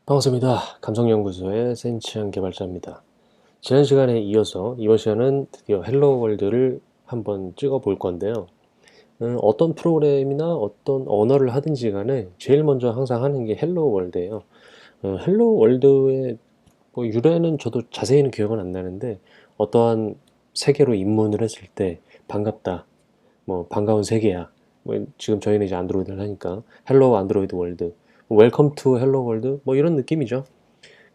반갑습니다. 감성연구소의 센치한 개발자입니다. 지난 시간에 이어서 이번 시간은 드디어 헬로 월드를 한번 찍어 볼 건데요. 어떤 프로그램이나 어떤 언어를 하든지 간에 제일 먼저 항상 하는 게 헬로 월드예요. 헬로 월드의 뭐 유래는 저도 자세히는 기억은 안 나는데, 어떠한 세계로 입문을 했을 때 반갑다, 뭐 반가운 세계야, 뭐 지금 저희는 이제 안드로이드를 하니까 헬로 안드로이드 월드, 웰컴 투 헬로 월드, 뭐 이런 느낌이죠.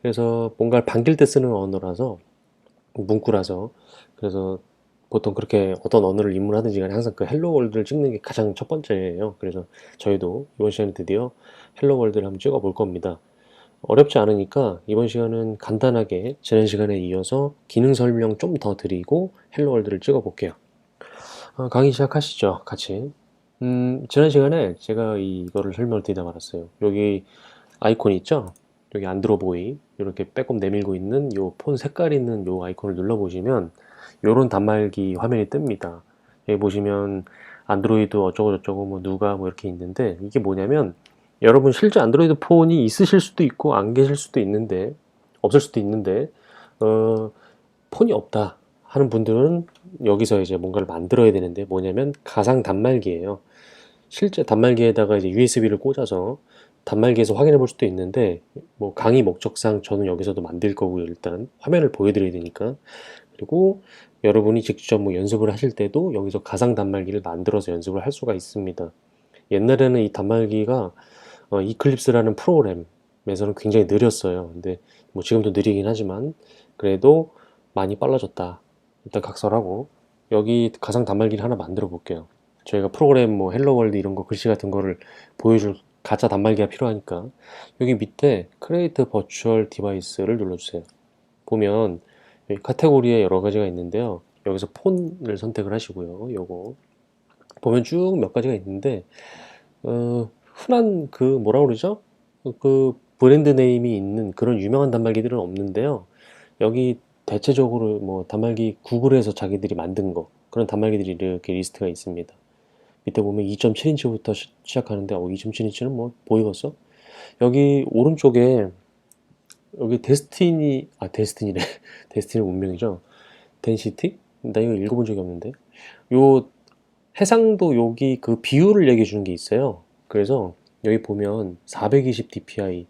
그래서 뭔가를 반길 때 쓰는 언어라서, 문구라서, 그래서 보통 그렇게 어떤 언어를 입문하든지 간에 항상 그 헬로 월드를 찍는 게 가장 첫 번째예요. 그래서 저희도 이번 시간에 드디어 헬로 월드를 한번 찍어 볼 겁니다. 어렵지 않으니까 이번 시간은 간단하게 지난 시간에 이어서 기능 설명 좀 더 드리고 헬로 월드를 찍어 볼게요. 강의 시작하시죠, 같이. 지난 시간에 제가 이거를 설명을 드리다 말았어요. 여기 아이콘 있죠? 여기 안드로보이 이렇게 빼꼼 내밀고 있는 요 폰 색깔 있는 요 아이콘을 눌러보시면 요런 단말기 화면이 뜹니다. 여기 보시면 안드로이드 어쩌고 저쩌고 뭐 누가 뭐 이렇게 있는데, 이게 뭐냐면 여러분 실제 안드로이드 폰이 있으실 수도 있고 안 계실 수도 있는데, 없을 수도 있는데, 어, 폰이 없다 하는 분들은 여기서 이제 뭔가를 만들어야 되는데, 뭐냐면 가상 단말기예요. 실제 단말기에다가 이제 USB를 꽂아서 단말기에서 확인해 볼 수도 있는데, 뭐 강의 목적상 저는 여기서도 만들 거고요. 일단 화면을 보여드려야 되니까. 그리고 여러분이 직접 뭐 연습을 하실 때도 여기서 가상 단말기를 만들어서 연습을 할 수가 있습니다. 옛날에는 이 단말기가 이클립스라는 프로그램에서는 굉장히 느렸어요. 근데 뭐 지금도 느리긴 하지만 그래도 많이 빨라졌다. 일단 각설하고 여기 가상 단말기를 하나 만들어 볼게요. 저희가 프로그램 뭐 헬로월드 이런 거 글씨 같은 거를 보여줄 가짜 단말기가 필요하니까 여기 밑에 크리에이트 버추얼 디바이스를 눌러주세요. 보면 여기 카테고리에 여러 가지가 있는데요. 여기서 폰을 선택을 하시고요. 요거 보면 쭉 몇 가지가 있는데, 흔한 그 뭐라 그러죠? 그 브랜드 네임이 있는 그런 유명한 단말기들은 없는데요. 여기 대체적으로 뭐 단말기 구글에서 자기들이 만든 거, 그런 단말기들이 이렇게 리스트가 있습니다. 밑에 보면 2.7인치부터 시작하는데, 2.7인치는 뭐 보이겠어? 여기 오른쪽에 여기 데스티니래. 데스티니 운명이죠. 덴시티? 나 이거 읽어본 적이 없는데. 요 해상도 여기 그 비율을 얘기해 주는 게 있어요. 그래서 여기 보면 420 dpi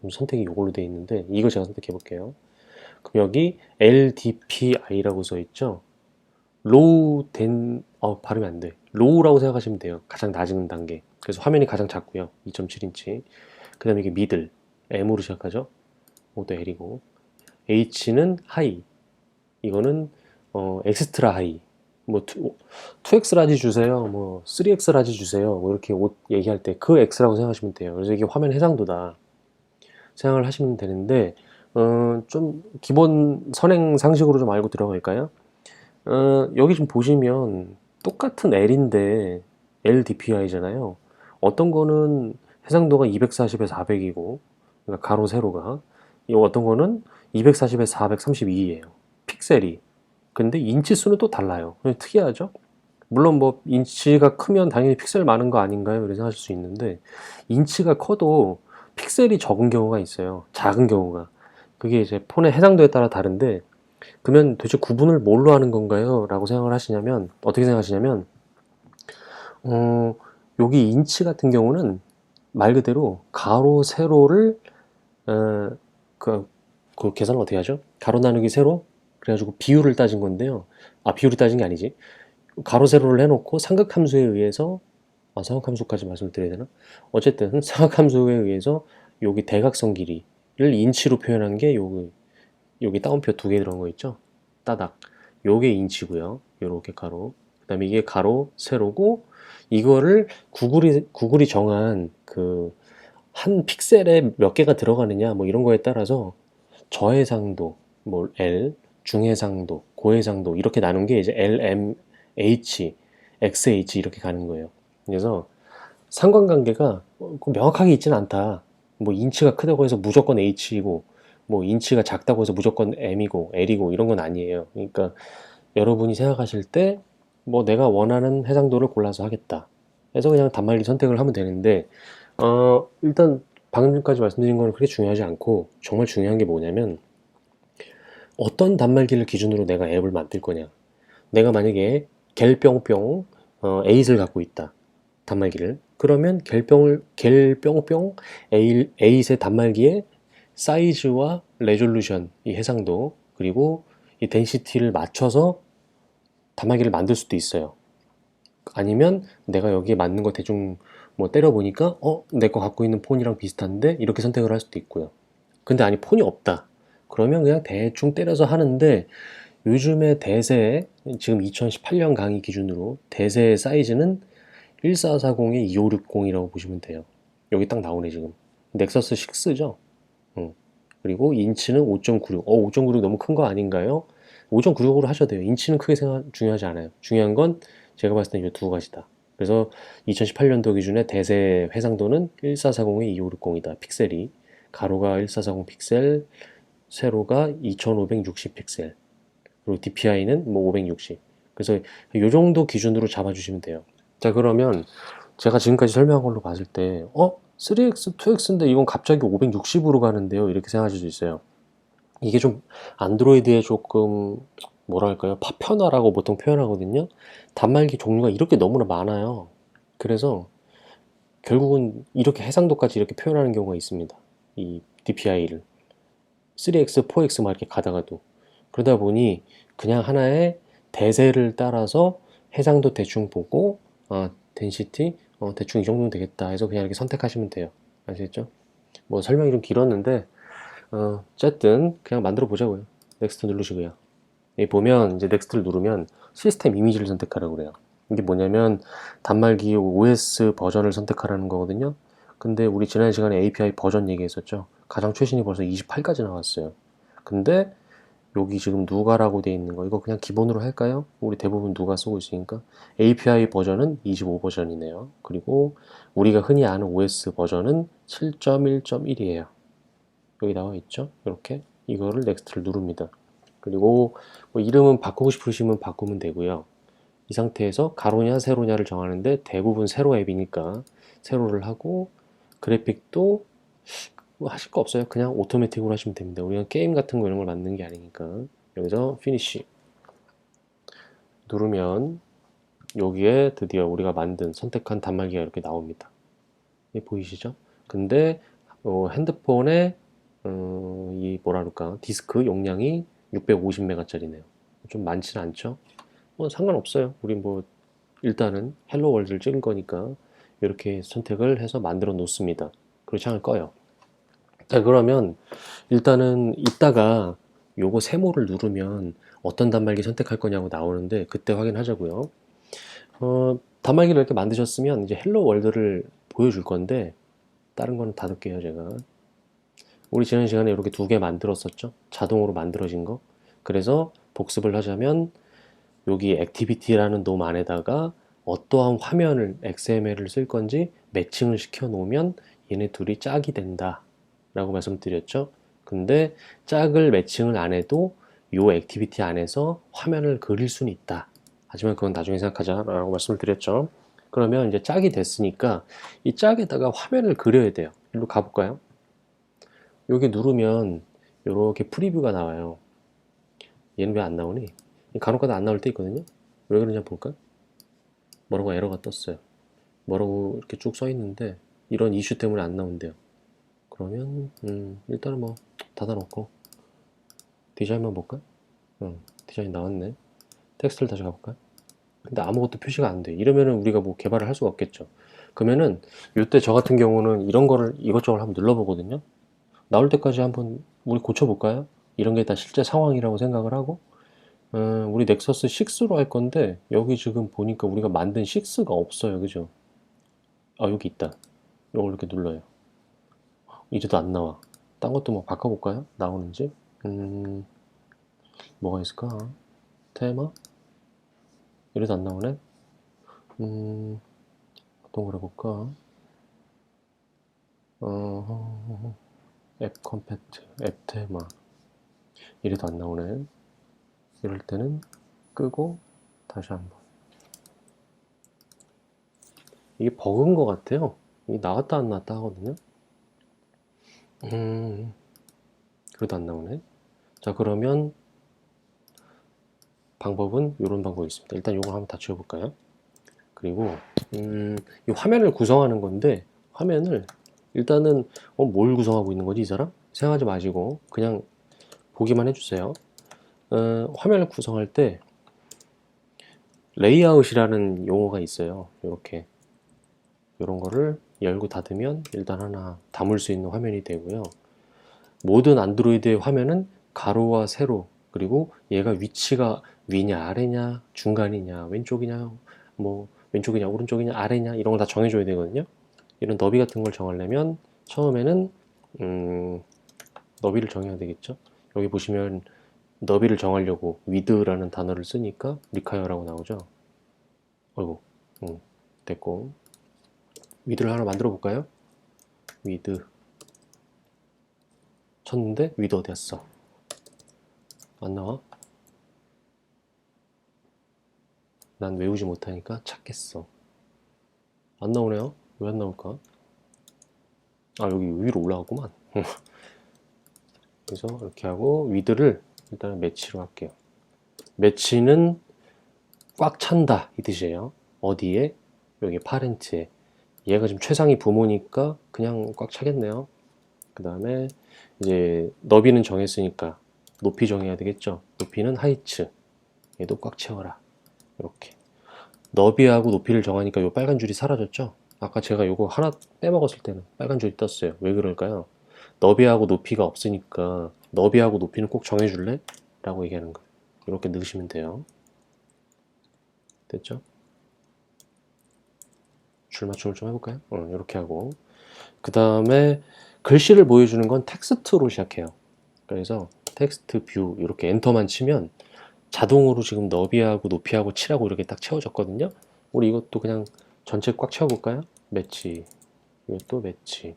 선택이 이걸로 되어 있는데, 이거 제가 선택해 볼게요. 그럼 여기 LDPI라고 써 있죠. 로우 된 발음이 안 돼. 로우라고 생각하시면 돼요. 가장 낮은 단계. 그래서 화면이 가장 작고요. 2.7인치. 그 다음에 이게 미들, M으로 시작하죠. 이것도 L이고, H는 하이, 이거는 엑스트라 하이. 뭐 2X 라지 주세요, 뭐 3X 라지 주세요, 뭐 이렇게 옷 얘기할 때 그 X라고 생각하시면 돼요. 그래서 이게 화면 해상도다 생각을 하시면 되는데, 좀 기본 선행 상식으로 좀 알고 들어갈까요? 여기 좀 보시면 똑같은 L인데 LDPI잖아요. 어떤 거는 해상도가 240에 400이고, 그러니까 가로 세로가, 이 어떤 거는 240에 432예요. 픽셀이. 근데 인치 수는 또 달라요. 특이하죠? 물론 뭐 인치가 크면 당연히 픽셀 많은 거 아닌가요? 이렇게 생각하실 수 있는데, 인치가 커도 픽셀이 적은 경우가 있어요. 작은 경우가. 그게 이제 폰의 해상도에 따라 다른데, 그러면 도대체 구분을 뭘로 하는 건가요? 라고 생각을 하시냐면, 어떻게 생각하시냐면, 어, 여기 인치 같은 경우는 말 그대로 가로 세로를 어, 그, 그 계산을 어떻게 하죠? 가로 나누기 세로? 그래가지고 비율을 따진 건데요. 비율을 따진 게 아니지. 가로 세로를 해놓고 삼각함수에 의해서, 삼각함수까지 말씀을 드려야 되나? 어쨌든 삼각함수에 의해서 여기 대각선 길이를 인치로 표현한 게 여기 따옴표 두 개 들어간 거 있죠? 따닥. 요게 인치고요. 요렇게 가로. 그다음에 이게 가로 세로고, 이거를 구글이 정한 그 한 픽셀에 몇 개가 들어가느냐 뭐 이런 거에 따라서 저해상도, 뭐 L, 중해상도, 고해상도 이렇게 나눈 게 이제 LMH, XH 이렇게 가는 거예요. 그래서 상관관계가 명확하게 있지는 않다. 뭐 인치가 크다고 해서 무조건 H이고, 뭐 인치가 작다고 해서 무조건 M이고 L이고 이런 건 아니에요. 그러니까 여러분이 생각하실 때 뭐 내가 원하는 해상도를 골라서 하겠다, 그래서 그냥 단말기 선택을 하면 되는데, 일단 방금까지 말씀드린 거는 그렇게 중요하지 않고 정말 중요한 게 뭐냐면 어떤 단말기를 기준으로 내가 앱을 만들 거냐. 내가 만약에 갤뿅뿅 8을 갖고 있다. 단말기를. 그러면 갤뿅뿅 8의 단말기에 사이즈와 레졸루션, 이 해상도, 그리고 이 덴시티를 맞춰서 단말기를 만들 수도 있어요. 아니면 내가 여기에 맞는 거 대충 뭐 때려보니까 내 거 갖고 있는 폰이랑 비슷한데 이렇게 선택을 할 수도 있고요. 근데 아니 폰이 없다. 그러면 그냥 대충 때려서 하는데 요즘에 대세 지금 2018년 강의 기준으로 대세의 사이즈는 1440에 2560이라고 보시면 돼요. 여기 딱 나오네 지금. 넥서스 6죠. 그리고 인치는 5.96. 5.96 너무 큰 거 아닌가요? 5.96으로 하셔도 돼요. 인치는 크게 중요하지 않아요. 중요한 건 제가 봤을 때 이 두 가지다. 그래서 2018년도 기준의 대세 해상도는 1440에 2560이다. 픽셀이. 가로가 1440 픽셀, 세로가 2560 픽셀. 그리고 DPI는 뭐 560. 그래서 이 정도 기준으로 잡아주시면 돼요. 자, 그러면 제가 지금까지 설명한 걸로 봤을 때, 3X, 2X인데 이건 갑자기 560으로 가는데요. 이렇게 생각하실 수 있어요. 이게 좀 안드로이드에 조금 뭐랄까요? 파편화라고 보통 표현하거든요. 단말기 종류가 이렇게 너무나 많아요. 그래서 결국은 이렇게 해상도까지 이렇게 표현하는 경우가 있습니다. 이 DPI를 3X, 4X 막 이렇게 가다가도 그러다 보니 그냥 하나의 대세를 따라서 해상도 대충 보고 덴시티 대충 이 정도면 되겠다 해서 그냥 이렇게 선택하시면 돼요. 아시겠죠? 뭐 설명이 좀 길었는데 어쨌든 그냥 만들어 보자고요. 넥스트 누르시고요. 여기 보면 이제 넥스트를 누르면 시스템 이미지를 선택하라고 그래요. 이게 뭐냐면 단말기 OS 버전을 선택하라는 거거든요. 근데 우리 지난 시간에 API 버전 얘기했었죠. 가장 최신이 벌써 28까지 나왔어요. 근데 여기 지금 누가라고 돼 있는 거 이거 그냥 기본으로 할까요? 우리 대부분 누가 쓰고 있으니까 API 버전은 25 버전이네요. 그리고 우리가 흔히 아는 OS 버전은 7.1.1이에요. 여기 나와 있죠? 이렇게 이거를 넥스트를 누릅니다. 그리고 뭐 이름은 바꾸고 싶으시면 바꾸면 되고요. 이 상태에서 가로냐 세로냐를 정하는데 대부분 세로 앱이니까 세로를 하고 그래픽도 뭐 하실 거 없어요. 그냥 오토매틱으로 하시면 됩니다. 우리가 게임 같은 거 이런 걸 만드는 게 아니니까. 여기서 피니쉬 누르면 여기에 드디어 우리가 만든 선택한 단말기가 이렇게 나옵니다. 이 보이시죠? 근데 핸드폰에 이 뭐라 그럴까 디스크 용량이 650메가짜리네요. 좀 많지는 않죠? 뭐 상관없어요. 우리 뭐 일단은 헬로 월드를 찍은 거니까 이렇게 선택을 해서 만들어 놓습니다. 그리고 창을 꺼요. 자, 그러면 일단은 이따가 요거 세모를 누르면 어떤 단말기 선택할 거냐고 나오는데 그때 확인하자고요. 단말기를 이렇게 만드셨으면 이제 헬로 월드를 보여줄 건데 다른 거는 닫을게요, 제가. 우리 지난 시간에 이렇게 두 개 만들었었죠? 자동으로 만들어진 거. 그래서 복습을 하자면 여기 액티비티라는 놈 안에다가 어떠한 화면을 XML을 쓸 건지 매칭을 시켜 놓으면 얘네 둘이 짝이 된다 라고 말씀드렸죠. 근데 짝을 매칭을 안 해도 요 액티비티 안에서 화면을 그릴 수는 있다. 하지만 그건 나중에 생각하자 라고 말씀을 드렸죠. 그러면 이제 짝이 됐으니까 이 짝에다가 화면을 그려야 돼요. 일로 가볼까요? 여기 누르면 이렇게 프리뷰가 나와요. 얘는 왜 안 나오니? 간혹가다 안 나올 때 있거든요. 왜 그러냐 볼까? 뭐라고 에러가 떴어요. 뭐라고 이렇게 쭉 써 있는데 이런 이슈 때문에 안 나온대요. 그러면 일단은 뭐 닫아놓고 디자인만 볼까? 디자인 나왔네. 텍스트를 다시 가볼까? 근데 아무것도 표시가 안 돼. 이러면은 우리가 뭐 개발을 할 수가 없겠죠. 그러면은 이때 저 같은 경우는 이런 거를 이것저것 한번 눌러보거든요. 나올 때까지 한번 우리 고쳐볼까요? 이런 게 다 실제 상황이라고 생각을 하고 우리 넥서스 6로 할 건데 여기 지금 보니까 우리가 만든 6가 없어요. 그죠? 여기 있다. 이걸 이렇게 눌러요. 이제도 안 나와. 딴 것도 뭐 바꿔볼까요? 나오는지. 뭐가 있을까? 테마? 이래도 안 나오네? 어떤 걸 해볼까? 앱 컴팩트, 앱 테마. 이래도 안 나오네. 이럴 때는 끄고 다시 한번. 이게 버그인 것 같아요. 이게 나왔다 안 나왔다 하거든요. 그래도 안 나오네. 자, 그러면 방법은 이런 방법이 있습니다. 일단 이걸 한번 다 지워볼까요? 그리고 이 화면을 구성하는 건데, 화면을 일단은 뭘 구성하고 있는 거지 이 사람? 생각하지 마시고 그냥 보기만 해주세요. 화면을 구성할 때 레이아웃이라는 용어가 있어요. 이렇게 이런 거를 열고 닫으면 일단 하나 담을 수 있는 화면이 되고요. 모든 안드로이드의 화면은 가로와 세로, 그리고 얘가 위치가 위냐 아래냐 중간이냐 왼쪽이냐 뭐 왼쪽이냐 오른쪽이냐 아래냐 이런 걸 다 정해줘야 되거든요. 이런 너비 같은 걸 정하려면 처음에는 너비를 정해야 되겠죠. 여기 보시면 너비를 정하려고 width라는 단어를 쓰니까 require라고 나오죠. 어이구, 됐고, width를 하나 만들어 볼까요? width 쳤는데 width 어디 갔어? 안 나와? 난 외우지 못하니까 찾겠어. 안 나오네요. 왜 안 나올까? 아, 여기 위로 올라갔구만. 그래서 이렇게 하고 width를 일단 매치로 할게요. 매치는 꽉 찬다 이 뜻이에요. 어디에? 여기 파렌트에. 얘가 지금 최상위 부모니까 그냥 꽉 차겠네요. 그 다음에 이제 너비는 정했으니까 높이 정해야 되겠죠. 높이는 하이츠. 얘도 꽉 채워라. 이렇게. 너비하고 높이를 정하니까 요 빨간 줄이 사라졌죠. 아까 제가 요거 하나 빼먹었을 때는 빨간 줄이 떴어요. 왜 그럴까요? 너비하고 높이가 없으니까 너비하고 높이는 꼭 정해줄래? 라고 얘기하는 거예요. 이렇게 넣으시면 돼요. 됐죠? 줄 맞춤을 좀 해볼까요? 이렇게 하고 그 다음에 글씨를 보여주는 건 텍스트로 시작해요. 그래서 텍스트 뷰 이렇게 엔터만 치면 자동으로 지금 너비하고 높이하고 칠하고 이렇게 딱 채워졌거든요. 우리 이것도 그냥 전체 꽉 채워볼까요? 매치, 이것도 매치.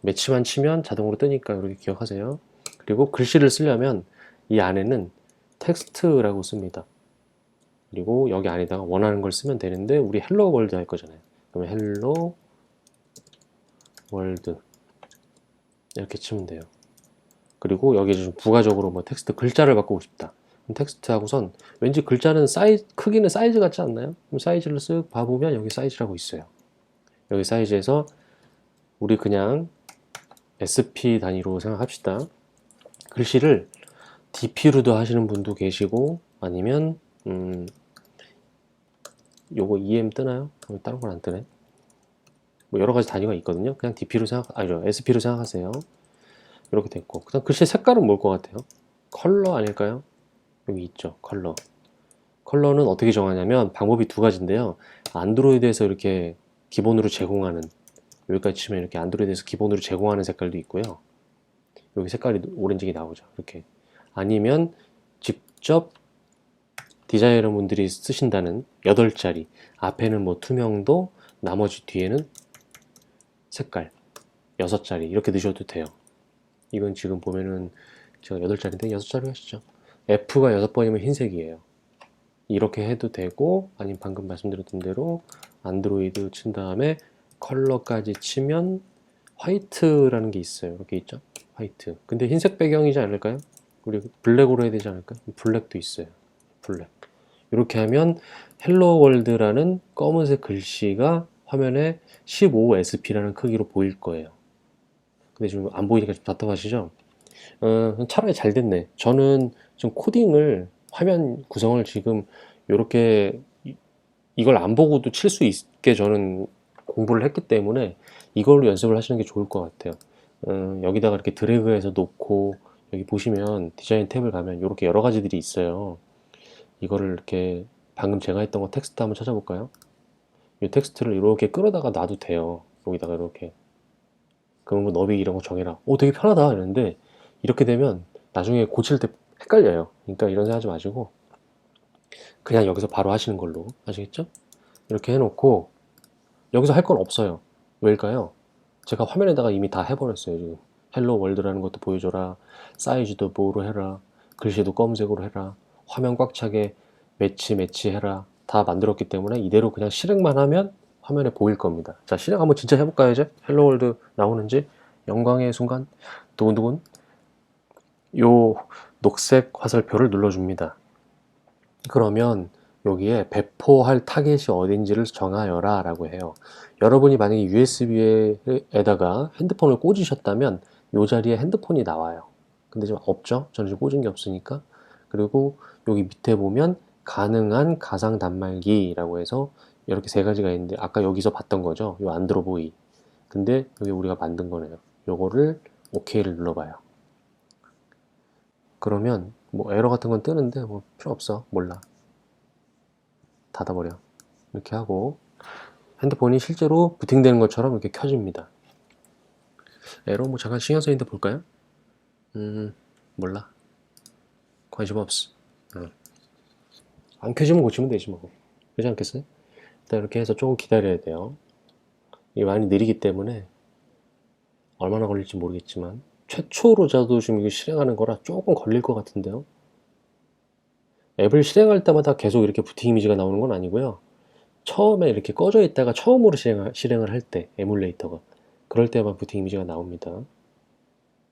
매치만 치면 자동으로 뜨니까 이렇게 기억하세요. 그리고 글씨를 쓰려면 이 안에는 텍스트라고 씁니다. 그리고 여기 안에다가 원하는 걸 쓰면 되는데 우리 헬로 월드 할 거잖아요. 그러면 헬로 월드 이렇게 치면 돼요. 그리고 여기 좀 부가적으로 뭐 텍스트 글자를 바꾸고 싶다. 텍스트 하고선 왠지 글자는 사이즈, 크기는 사이즈 같지 않나요? 그럼 사이즈를 쓱 봐보면 여기 사이즈라고 있어요. 여기 사이즈에서 우리 그냥 SP 단위로 생각합시다. 글씨를 DP로도 하시는 분도 계시고 아니면 요거 EM 뜨나요? 다른 건 안 뜨네. 뭐 여러 가지 단위가 있거든요. 그냥 DP로 아니죠. SP로 생각하세요. 이렇게 됐고 그다음 글씨 색깔은 뭘 것 같아요? 컬러 아닐까요? 여기 있죠. 컬러. 컬러는 어떻게 정하냐면 방법이 두 가지인데요. 안드로이드에서 이렇게 기본으로 제공하는 여기까지 치면 이렇게 안드로이드에서 기본으로 제공하는 색깔도 있고요. 여기 색깔이 오렌지가 나오죠. 이렇게. 아니면 직접 디자이너분들이 쓰신다는 8자리 앞에는 뭐 투명도 나머지 뒤에는 색깔 6자리 이렇게 넣으셔도 돼요. 이건 지금 보면은 제가 8자리인데 6자리 하시죠. F가 6번이면 흰색이에요. 이렇게 해도 되고 아니면 방금 말씀드렸던 대로 안드로이드 친 다음에 컬러까지 치면 화이트라는 게 있어요. 이렇게 있죠. 화이트. 근데 흰색 배경이지 않을까요? 우리 블랙으로 해야 되지 않을까? 블랙도 있어요. 블랙. 이렇게 하면 헬로 월드라는 검은색 글씨가 화면에 15SP라는 크기로 보일 거예요. 근데 지금 안 보이니까 좀 답답하시죠? 차라리 잘 됐네. 저는 지금 코딩을 화면 구성을 지금 이렇게 이걸 안 보고도 칠 수 있게 저는 공부를 했기 때문에 이걸로 연습을 하시는 게 좋을 것 같아요. 여기다가 이렇게 드래그해서 놓고 여기 보시면 디자인 탭을 가면 이렇게 여러 가지들이 있어요. 이거를 이렇게 방금 제가 했던 거 텍스트 한번 찾아볼까요? 이 텍스트를 이렇게 끌어다가 놔도 돼요. 여기다가 이렇게. 그러면 뭐 너비 이런 거 정해라. 오, 되게 편하다. 이랬는데 이렇게 되면 나중에 고칠 때 헷갈려요. 그러니까 이런 생각 하지 마시고 그냥 여기서 바로 하시는 걸로 아시겠죠? 이렇게 해놓고 여기서 할 건 없어요. 왜일까요? 제가 화면에다가 이미 다 해버렸어요. 지금 헬로 월드라는 것도 보여줘라. 사이즈도 뭐로 해라. 글씨도 검은색으로 해라. 화면 꽉 차게 매치해라. 다 만들었기 때문에 이대로 그냥 실행만 하면 화면에 보일 겁니다. 자, 실행 한번 진짜 해볼까요, 이제? 헬로 월드 나오는지? 영광의 순간 두근두근 요 녹색 화살표를 눌러줍니다. 그러면 여기에 배포할 타겟이 어딘지를 정하여라 라고 해요. 여러분이 만약에 USB에다가 핸드폰을 꽂으셨다면 이 자리에 핸드폰이 나와요. 근데 지금 없죠? 저는 지금 꽂은 게 없으니까. 그리고 여기 밑에 보면 가능한 가상 단말기라고 해서 이렇게 세 가지가 있는데 아까 여기서 봤던 거죠? 이 안드로보이. 근데 여기 우리가 만든 거네요. 요거를 OK를 눌러봐요. 그러면 뭐 에러 같은 건 뜨는데 뭐 필요 없어. 몰라. 닫아버려. 이렇게 하고 핸드폰이 실제로 부팅되는 것처럼 이렇게 켜집니다. 에러 뭐 잠깐 신경 쓰이는데 볼까요? 몰라. 관심 없어. 안 켜지면 고치면 되지 뭐. 그렇지 않겠어요? 일단 이렇게 해서 조금 기다려야 돼요. 이게 많이 느리기 때문에 얼마나 걸릴지 모르겠지만 최초로 저도 지금 이거 실행하는 거라 조금 걸릴 것 같은데요. 앱을 실행할 때마다 계속 이렇게 부팅 이미지가 나오는 건 아니고요. 처음에 이렇게 꺼져 있다가 처음으로 실행을 할 때 에뮬레이터가 그럴 때만 부팅 이미지가 나옵니다.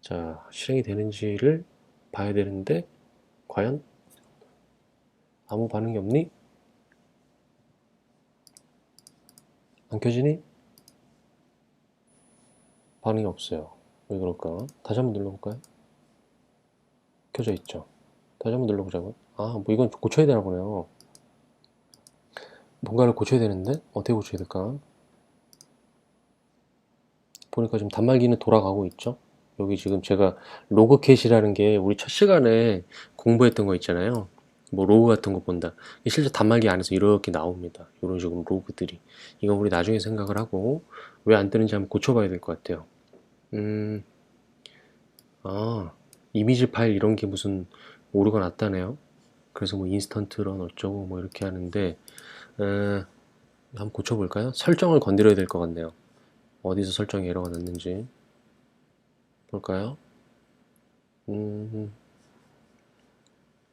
자, 실행이 되는지를 봐야 되는데 과연 아무 반응이 없니? 안 켜지니? 반응이 없어요. 왜 그럴까? 다시 한번 눌러볼까요? 켜져 있죠. 다시 한번 눌러보자고요. 아, 뭐 이건 고쳐야 되나 보네요. 뭔가를 고쳐야 되는데 어떻게 고쳐야 될까? 보니까 지금 단말기는 돌아가고 있죠. 여기 지금 제가 로그캣이라는 게 우리 첫 시간에 공부했던 거 있잖아요. 뭐 로그 같은 거 본다. 실제 단말기 안에서 이렇게 나옵니다. 이런 식으로 로그들이. 이건 우리 나중에 생각을 하고 왜 안 뜨는지 한번 고쳐봐야 될 것 같아요. 음, 아, 이미지 파일 이런 게 무슨 오류가 났다네요. 그래서 뭐 인스턴트런 어쩌고 뭐 이렇게 하는데 한번 고쳐볼까요? 설정을 건드려야 될 것 같네요. 어디서 설정이 에러가 났는지 볼까요?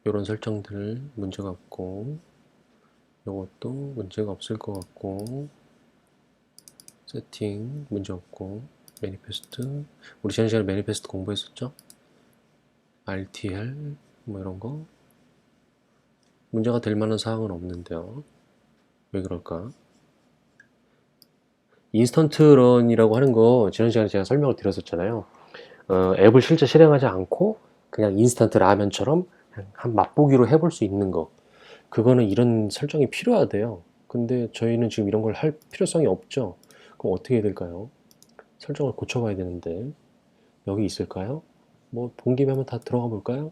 이런 설정들 문제가 없고 이것도 문제가 없을 것 같고 세팅 문제 없고 매니페스트 우리 지난 시간에 매니페스트 공부했었죠? RTL 뭐 이런 거 문제가 될 만한 사항은 없는데요. 왜 그럴까? 인스턴트 런이라고 하는 거 지난 시간에 제가 설명을 드렸었잖아요. 앱을 실제 실행하지 않고 그냥 인스턴트 라면처럼 한 맛보기로 해볼 수 있는 거 그거는 이런 설정이 필요하대요. 근데 저희는 지금 이런 걸 할 필요성이 없죠. 그럼 어떻게 해야 될까요? 설정을 고쳐봐야 되는데 여기 있을까요? 뭐 본 김에 한번 다 들어가 볼까요?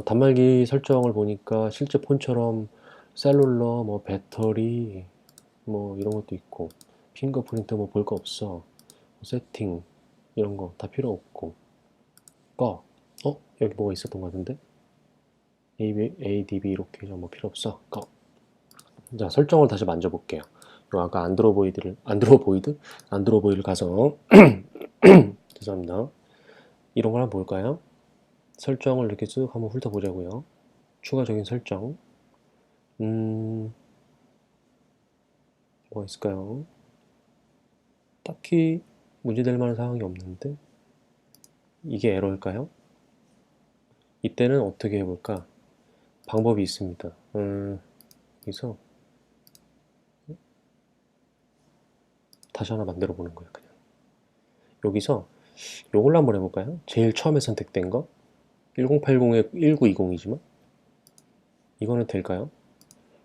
단말기 설정을 보니까 실제 폰처럼 셀룰러, 뭐 배터리, 뭐 이런 것도 있고 핑거프린트 뭐 볼 거 없어. 세팅 이런 거 다 필요 없고 꺼. 여기 뭐가 있었던 것 같은데? ADB 이렇게 뭐 필요 없어. 꺼. 자, 설정을 다시 만져볼게요. 요 아까 안드로보이드를 가서 죄송합니다. 이런 걸 한번 볼까요? 설정을 이렇게 쭉 한번 훑어보자고요. 추가적인 설정. 뭐가 있을까요? 딱히 문제될 만한 상황이 없는데 이게 에러일까요? 이때는 어떻게 해볼까? 방법이 있습니다. 여기서 다시 하나 만들어 보는 거예요. 그냥 여기서 요걸로 한번 해볼까요? 제일 처음에 선택된 거 1080에 1920이지만 이거는 될까요?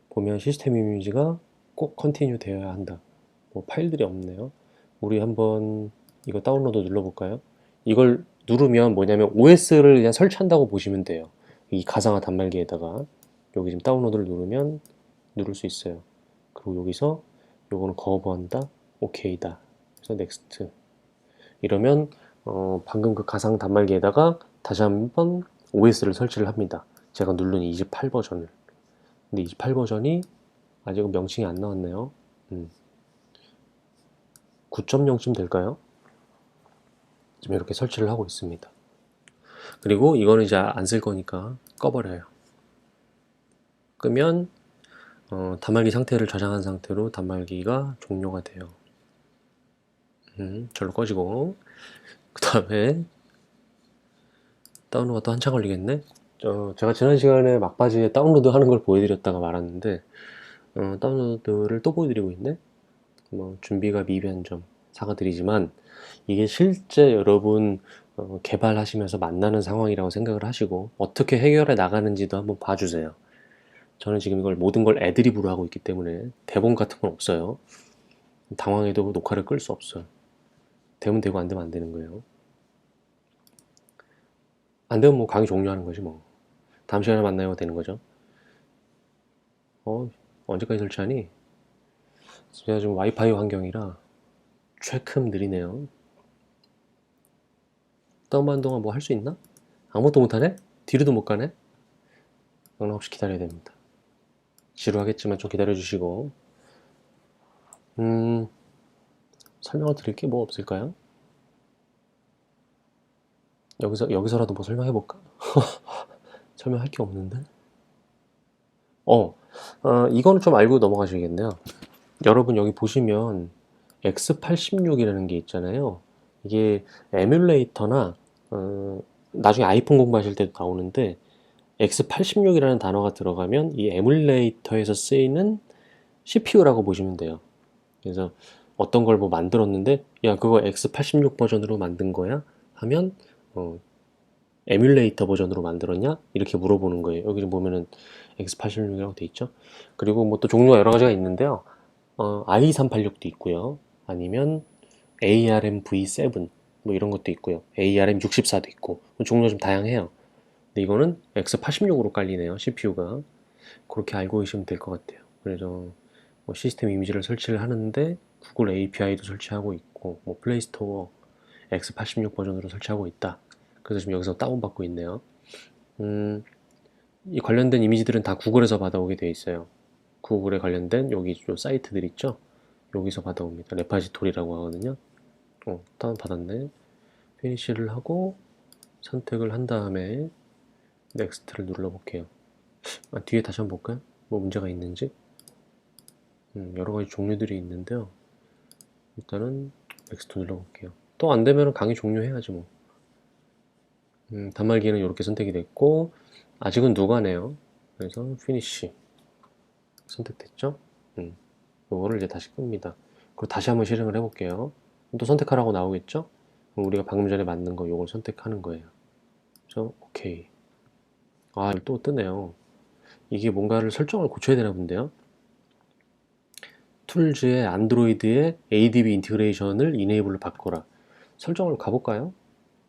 보면 시스템 이미지가 꼭 컨티뉴 되어야 한다. 뭐 파일들이 없네요. 우리 한번 이거 다운로드 눌러볼까요? 이걸 누르면 뭐냐면 OS를 그냥 설치한다고 보시면 돼요. 이 가상화 단말기에다가 여기 지금 다운로드를 누르면 누를 수 있어요. 그리고 여기서 요거는 거부한다. 오케이다. 그래서 넥스트. 이러면 방금 그 가상 단말기에다가 다시 한번 OS를 설치를 합니다. 제가 누른 28 버전을. 근데 28 버전이 아직은 명칭이 안 나왔네요. 9.0쯤 될까요? 지금 이렇게 설치를 하고 있습니다. 그리고 이거는 이제 안 쓸 거니까 꺼버려요. 끄면 단말기 상태를 저장한 상태로 단말기가 종료가 돼요. 절로 꺼지고 그 다음에 다운로드가 또 한참 걸리겠네. 제가 지난 시간에 막바지에 다운로드 하는 걸 보여드렸다가 말았는데 다운로드를 또 보여드리고 있네. 뭐 준비가 미비한 점 사과드리지만 이게 실제 여러분 개발하시면서 만나는 상황이라고 생각을 하시고 어떻게 해결해 나가는지도 한번 봐주세요. 저는 지금 이걸 모든 걸 애드립으로 하고 있기 때문에 대본 같은 건 없어요. 당황해도 녹화를 끌 수 없어요. 되면 되고 안 되면 안 되는 거예요. 안 되면 뭐 강의 종료하는 거지 뭐. 다음 시간에 만나요 되는 거죠. 언제까지 설치하니? 제가 지금 와이파이 환경이라 최큼 느리네요. 다운받는 동안 뭐 할 수 있나? 아무것도 못하네? 뒤로도 못 가네? 영락 없이 기다려야 됩니다. 지루하겠지만 좀 기다려주시고 설명을 드릴 게 뭐 없을까요? 여기서라도 뭐 설명해볼까? 설명할 게 없는데? 이거는 좀 알고 넘어가셔야겠네요. 여러분 여기 보시면 X86이라는 게 있잖아요. 이게 에뮬레이터나 나중에 아이폰 공부하실 때도 나오는데 X86이라는 단어가 들어가면 이 에뮬레이터에서 쓰이는 CPU라고 보시면 돼요. 그래서 어떤 걸 뭐 만들었는데 야 그거 X86 버전으로 만든 거야? 하면 에뮬레이터 버전으로 만들었냐? 이렇게 물어보는 거예요. 여기 좀 보면은 X86이라고 돼 있죠. 그리고 뭐 또 종류가 여러 가지가 있는데요. i386도 있고요. 아니면 ARM V7 뭐 이런 것도 있고요. ARM 64도 있고 종류가 좀 다양해요. 근데 이거는 X86으로 깔리네요. CPU가. 그렇게 알고 계시면 될 것 같아요. 그래서 뭐 시스템 이미지를 설치를 하는데 구글 API도 설치하고 있고 뭐 플레이스토어 X86 버전으로 설치하고 있다. 그래서 지금 여기서 다운받고 있네요. 이 관련된 이미지들은 다 구글에서 받아오게 되어 있어요. 구글에 관련된 여기 좀 사이트들 있죠? 여기서 받아옵니다. 레파지토리라고 하거든요. 다운받았네. 피니시를 하고 선택을 한 다음에 넥스트를 눌러볼게요. 뒤에 다시 한번 볼까요? 뭐 문제가 있는지? 여러 가지 종류들이 있는데요. 일단은 넥스트 눌러볼게요. 또 안 되면 강의 종료해야지 뭐. 단말기는 이렇게 선택이 됐고 아직은 누가네요. 그래서 피니쉬 선택됐죠? 이거를 이제 다시 끕니다. 그리고 다시 한번 실행을 해볼게요. 또 선택하라고 나오겠죠? 그럼 우리가 방금 전에 만든 거 이걸 선택하는 거예요. 그래서 오케이. 또 뜨네요. 이게 뭔가를 설정을 고쳐야 되나 본데요. 툴즈의 안드로이드의 ADB 인티그레이션을 이네이블로 바꿔라. 설정을 가볼까요?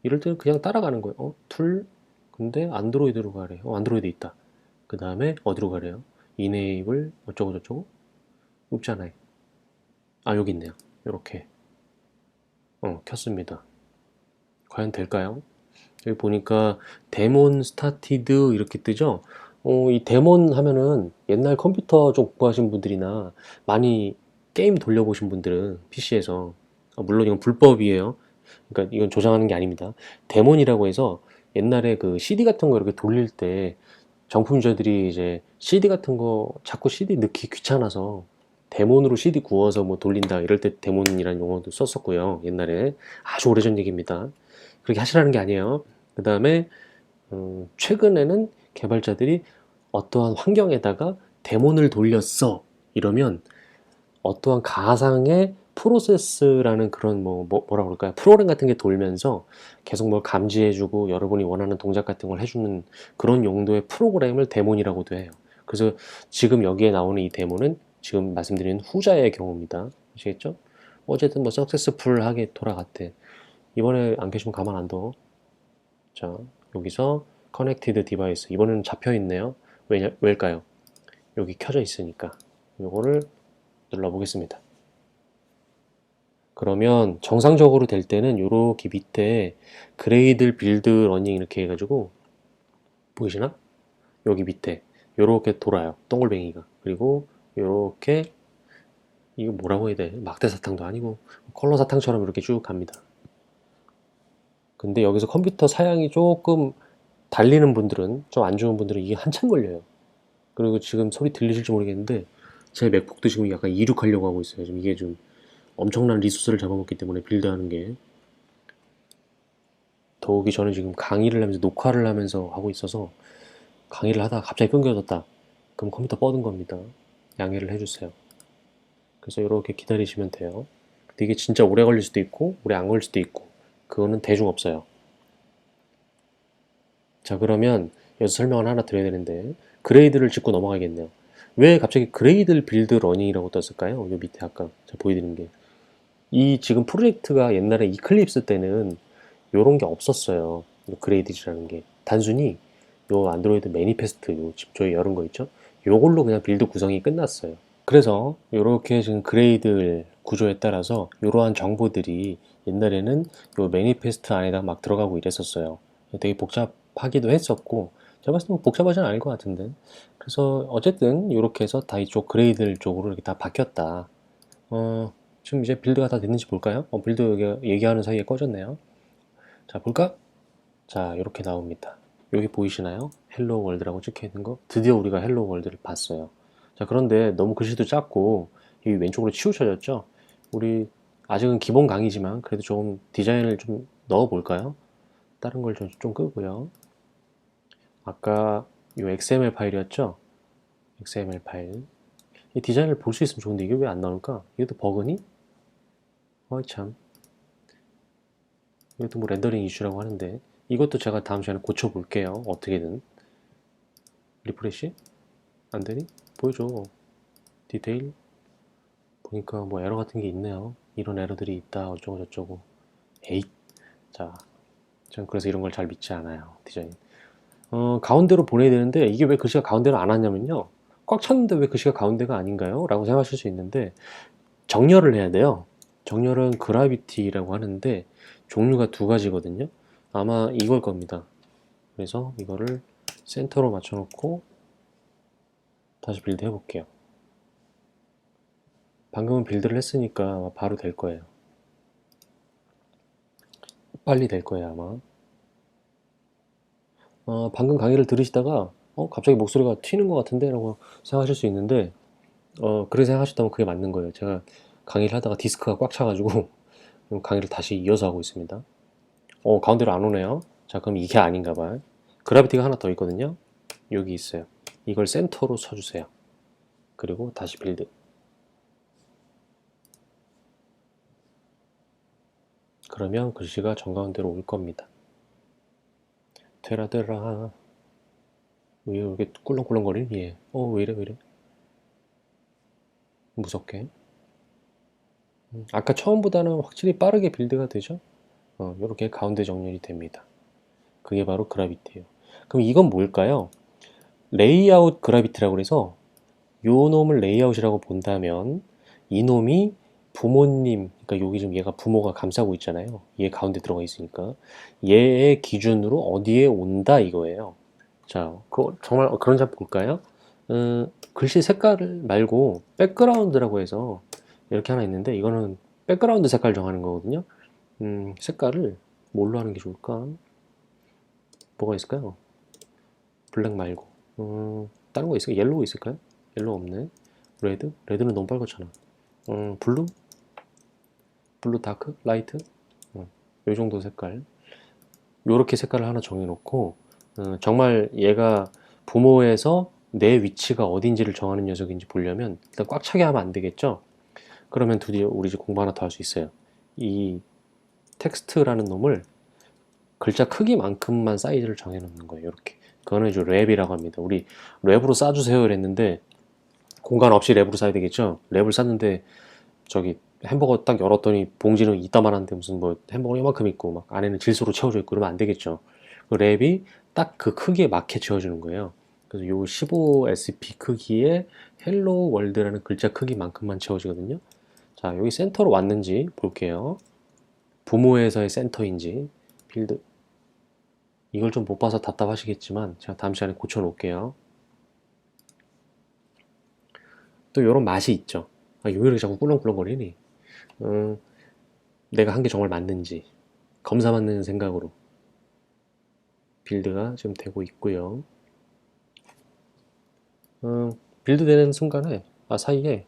이럴 때는 그냥 따라가는 거예요. 툴? 근데 안드로이드로 가래요. 안드로이드 있다. 그 다음에 어디로 가래요? 이네이블 어쩌고 저쩌고? 없잖아요. 여기 있네요. 이렇게 켰습니다. 과연 될까요? 여기 보니까 데몬 스타티드 이렇게 뜨죠? 이 데몬 하면은 옛날 컴퓨터 좀 공부하신 분들이나 많이 게임 돌려보신 분들은 PC에서 물론 이건 불법이에요. 그러니까 이건 조장하는 게 아닙니다. 데몬이라고 해서 옛날에 그 CD 같은 거 이렇게 돌릴 때 정품 유저들이 이제 CD 같은 거 자꾸 CD 넣기 귀찮아서 데몬으로 CD 구워서 뭐 돌린다 이럴 때 데몬이라는 용어도 썼었고요. 옛날에 아주 오래전 얘기입니다. 그렇게 하시라는 게 아니에요. 그 다음에 최근에는 개발자들이 어떠한 환경에다가 데몬을 돌렸어 이러면 어떠한 가상의 프로세스라는 그런 뭐라 그럴까요? 프로그램 같은 게 돌면서 계속 뭘 감지해주고 여러분이 원하는 동작 같은 걸 해주는 그런 용도의 프로그램을 데몬이라고도 해요. 그래서 지금 여기에 나오는 이 데몬은 지금 말씀드린 후자의 경우입니다. 아시겠죠? 어쨌든 뭐 석세스풀하게 돌아갔대. 이번에 안 켜시면 가만 안 둬. 자, 여기서 커넥티드 디바이스 이번에는 잡혀 있네요. 왜일까요? 여기 켜져 있으니까. 요거를 눌러보겠습니다. 그러면 정상적으로 될 때는 요렇게 밑에 그레이들 빌드 러닝 이렇게 해가지고 보이시나? 여기 밑에 요렇게 돌아요. 동글뱅이가. 그리고 요렇게 이거 뭐라고 해야 돼? 막대 사탕도 아니고 컬러 사탕처럼 이렇게 쭉 갑니다. 근데 여기서 컴퓨터 사양이 조금 달리는 분들은 좀 안 좋은 분들은 이게 한참 걸려요. 그리고 지금 소리 들리실지 모르겠는데 제 맥북도 지금 약간 이륙하려고 하고 있어요. 지금 이게 좀 엄청난 리소스를 잡아먹기 때문에 빌드하는 게 더욱이 저는 지금 강의를 하면서 녹화를 하면서 하고 있어서 강의를 하다가 갑자기 끊겨졌다. 그럼 컴퓨터 뻗은 겁니다. 양해를 해주세요. 그래서 이렇게 기다리시면 돼요. 근데 이게 진짜 오래 걸릴 수도 있고 오래 안 걸릴 수도 있고 그거는 대중 없어요. 자, 그러면 여기서 설명을 하나 드려야 되는데 그레이드를 짚고 넘어가겠네요. 왜 갑자기 그레이드 빌드 러닝이라고 떴을까요? 요 밑에 아까 제가 보여드린 게. 이 지금 프로젝트가 옛날에 이클립스 때는 요런 게 없었어요. 그레이드라는 게. 단순히 요 안드로이드 매니페스트 요 집조에 열은 거 있죠? 요걸로 그냥 빌드 구성이 끝났어요. 그래서 이렇게 지금 그레이드 구조에 따라서 이러한 정보들이 옛날에는 요 매니페스트 안에다 막 들어가고 이랬었어요. 되게 복잡하기도 했었고 제가 봤을 때 뭐 복잡하지는 않을 것 같은데 그래서 어쨌든 이렇게 해서 다 이쪽 그레이드 쪽으로 이렇게 다 바뀌었다. 지금 이제 빌드가 다 됐는지 볼까요? 빌드 여기 얘기하는 사이에 꺼졌네요. 자, 볼까? 자, 이렇게 나옵니다. 여기 보이시나요? 헬로 월드라고 찍혀 있는 거. 드디어 우리가 헬로 월드를 봤어요. 자, 그런데 너무 글씨도 작고 여기 왼쪽으로 치우쳐졌죠? 우리 아직은 기본 강의지만 그래도 좀 디자인을 좀 넣어 볼까요? 다른 걸 좀 끄고요. 아까 이 XML 파일이었죠? XML 파일. 이 디자인을 볼 수 있으면 좋은데 이게 왜 안 나올까? 이것도 버그니? 참. 이것도 뭐 렌더링 이슈라고 하는데 이것도 제가 다음 시간에 고쳐볼게요. 어떻게든. 리프레시? 안 되니? 보여줘. 디테일? 보니까 뭐 에러 같은 게 있네요. 이런 에러들이 있다 어쩌고 저쩌고. 에잇. 자, 전 그래서 이런 걸 잘 믿지 않아요. 디자인. 가운데로 보내야 되는데 이게 왜 글씨가 가운데로 안 왔냐면요. 꽉 찼는데 왜 글씨가 가운데가 아닌가요? 라고 생각하실 수 있는데 정렬을 해야 돼요. 정렬은 그라비티라고 하는데 종류가 두 가지거든요. 아마 이걸 겁니다. 그래서 이거를 센터로 맞춰놓고 다시 빌드 해볼게요. 방금은 빌드를 했으니까 아마 바로 될 거예요. 빨리 될 거예요, 아마. 방금 강의를 들으시다가 갑자기 목소리가 튀는 것 같은데? 라고 생각하실 수 있는데 그렇게 생각하셨다면 그게 맞는 거예요. 제가 강의를 하다가 디스크가 꽉 차가지고 강의를 다시 이어서 하고 있습니다. 가운데로 안 오네요. 자, 그럼 이게 아닌가 봐요. 그래비티가 하나 더 있거든요. 여기 있어요. 이걸 센터로 쳐주세요. 그리고 다시 빌드. 그러면 글씨가 정가운데로 올 겁니다. 되라 왜 이렇게 꿀렁꿀렁거리니? 예. 왜 이래? 무섭게. 아까 처음보다는 확실히 빠르게 빌드가 되죠? 이렇게 가운데 정렬이 됩니다. 그게 바로 그래비티예요. 그럼 이건 뭘까요? 레이아웃 그래비티라고 그래서 요 놈을 레이아웃이라고 본다면 이 놈이 부모님, 그러니까 여기 지금 얘가 부모가 감싸고 있잖아요. 얘 가운데 들어가 있으니까 얘의 기준으로 어디에 온다 이거예요. 자, 정말 그런지 한번 볼까요? 글씨 색깔 말고 백그라운드라고 해서 이렇게 하나 있는데 이거는 백그라운드 색깔 정하는 거거든요. 색깔을 뭘로 하는 게 좋을까? 뭐가 있을까요? 블랙 말고 다른 거 있을까요? 옐로우 있을까요? 옐로우 없네. 레드? 레드는 너무 빨갛잖아. 블루? 블루 다크? 라이트? 요 정도 색깔. 요렇게 색깔을 하나 정해놓고 정말 얘가 부모에서 내 위치가 어딘지를 정하는 녀석인지 보려면 일단 꽉 차게 하면 안 되겠죠? 그러면 드디어 우리 이제 공부 하나 더 할 수 있어요. 이 텍스트라는 놈을 글자 크기만큼만 사이즈를 정해놓는 거예요. 이렇게. 그거는 이제 랩이라고 합니다. 우리 랩으로 싸주세요 이랬는데 공간 없이 랩으로 싸야 되겠죠? 랩을 쌌는데 저기 햄버거 딱 열었더니 봉지는 이따만한데 무슨 뭐 햄버거 이만큼 있고 막 안에는 질소로 채워져 있고 그러면 안 되겠죠. 그 랩이 딱 그 크기에 맞게 채워주는 거예요. 그래서 요 15sp 크기의 헬로 월드라는 글자 크기만큼만 채워지거든요. 자, 여기 센터로 왔는지 볼게요. 부모에서의 센터인지 빌드. 이걸 좀 못 봐서 답답하시겠지만 제가 다음 시간에 고쳐 놓을게요. 또 이런 맛이 있죠. 왜 이렇게 자꾸 꿀렁꿀렁거리니? 내가 한 게 정말 맞는지 검사받는 생각으로 빌드가 지금 되고 있고요. 빌드 되는 순간에 사이에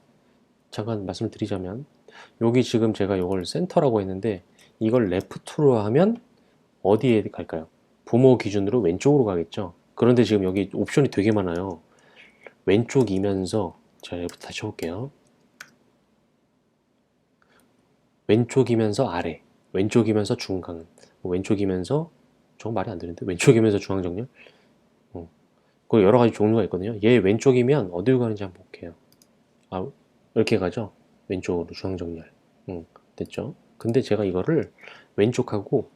잠깐 말씀을 드리자면 여기 지금 제가 이걸 센터라고 했는데 이걸 레프트로 하면 어디에 갈까요? 부모 기준으로 왼쪽으로 가겠죠. 그런데 지금 여기 옵션이 되게 많아요. 왼쪽이면서, 제가 여기부터 다시 해볼게요. 왼쪽이면서 아래, 왼쪽이면서 중간, 왼쪽이면서, 저건 말이 안 되는데, 왼쪽이면서 중앙정렬? 그 여러 가지 종류가 있거든요. 얘 왼쪽이면 어디로 가는지 한번 볼게요. 아, 이렇게 가죠? 왼쪽으로 중앙정렬. 됐죠? 근데 제가 이거를 왼쪽하고,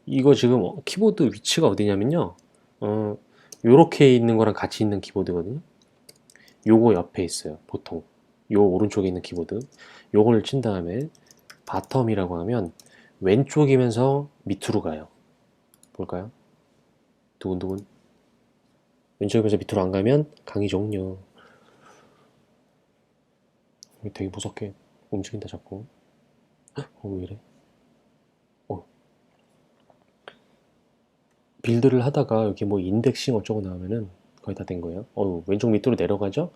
이거 지금 키보드 위치가 어디냐면요. 어, 요렇게 있는 거랑 같이 있는 키보드거든요. 요거 옆에 있어요. 보통. 요 오른쪽에 있는 키보드. 요걸 친 다음에 바텀이라고 하면 왼쪽이면서 밑으로 가요. 볼까요? 두근두근. 왼쪽이면서 밑으로 안 가면 강의 종료. 되게 무섭게 움직인다 자꾸. 왜 이래? 어, 빌드를 하다가 여기 뭐 인덱싱 어쩌고 나오면은 거의 다 된 거예요. 왼쪽 밑으로 내려가죠?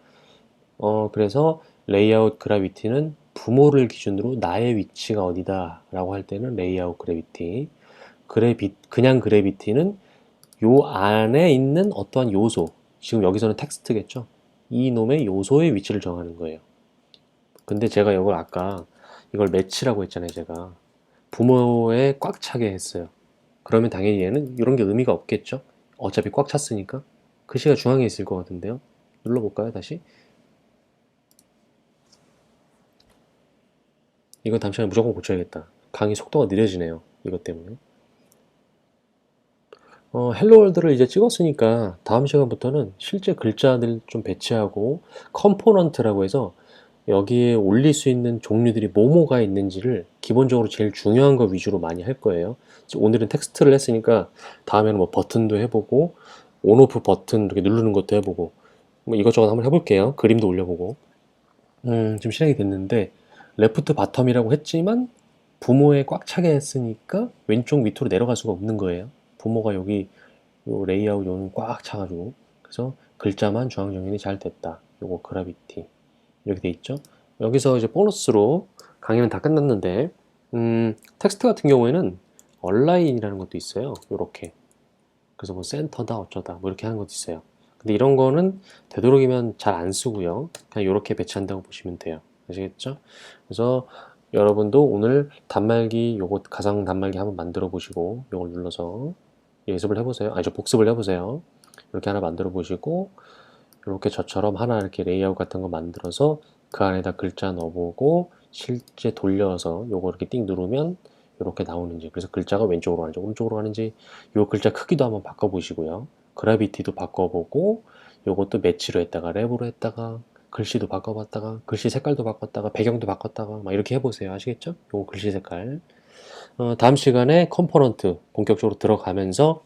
그래서 레이아웃 그래비티는 부모를 기준으로 나의 위치가 어디다 라고 할 때는 레이아웃 그래비티. 그냥 그래비티는 요 안에 있는 어떠한 요소, 지금 여기서는 텍스트겠죠? 이 놈의 요소의 위치를 정하는 거예요. 근데 제가 이걸 아까 이걸 매치라고 했잖아요, 제가. 부모에 꽉 차게 했어요. 그러면 당연히 얘는 이런 게 의미가 없겠죠? 어차피 꽉 찼으니까. 글씨가 중앙에 있을 것 같은데요. 눌러볼까요, 다시? 이거 다음 시간에 무조건 고쳐야겠다. 강의 속도가 느려지네요. 이것 때문에. 헬로월드를 이제 찍었으니까 다음 시간부터는 실제 글자들 좀 배치하고 컴포넌트라고 해서 여기에 올릴 수 있는 종류들이 뭐뭐가 있는지를 기본적으로 제일 중요한 거 위주로 많이 할 거예요. 오늘은 텍스트를 했으니까 다음에는 뭐 버튼도 해보고 온오프 버튼 이렇게 누르는 것도 해보고 뭐 이것저것 한번 해볼게요. 그림도 올려보고. 지금 실행이 됐는데 레프트 바텀이라고 했지만 부모에 꽉 차게 했으니까 왼쪽 밑으로 내려갈 수가 없는 거예요. 부모가 여기 요 레이아웃 요는 꽉 차가지고 그래서 글자만 중앙 정렬이 잘 됐다. 요거 그래비티 이렇게 돼 있죠. 여기서 이제 보너스로 강의는 다 끝났는데 텍스트 같은 경우에는 얼라인이라는 것도 있어요. 요렇게 그래서 뭐 센터다 어쩌다 뭐 이렇게 하는 것도 있어요. 근데 이런 거는 되도록이면 잘 안 쓰고요. 그냥 이렇게 배치한다고 보시면 돼요. 아시겠죠? 그래서 여러분도 오늘 단말기 요거 가상 단말기 한번 만들어 보시고 요걸 눌러서 예습을 해보세요. 아니 저 복습을 해보세요. 이렇게 하나 만들어 보시고 이렇게 저처럼 하나 이렇게 레이아웃 같은 거 만들어서 그 안에다 글자 넣어보고 실제 돌려서 요거 이렇게 띵 누르면 이렇게 나오는지 그래서 글자가 왼쪽으로 가는지 오른쪽으로 가는지 요 글자 크기도 한번 바꿔보시고요. 그래비티도 바꿔보고 요것도 매치로 했다가 랩으로 했다가 글씨도 바꿔봤다가 글씨 색깔도 바꿨다가 배경도 바꿨다가 막 이렇게 해보세요. 아시겠죠? 요거 글씨 색깔 다음 시간에 컴포넌트 본격적으로 들어가면서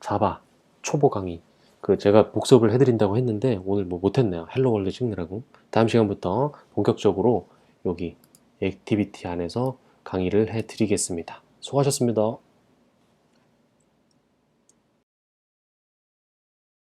자바 초보 강의 그 제가 복습을 해드린다고 했는데 오늘 뭐 못했네요. 헬로 월드 찍느라고. 다음 시간부터 본격적으로 여기 액티비티 안에서 강의를 해드리겠습니다. 수고하셨습니다.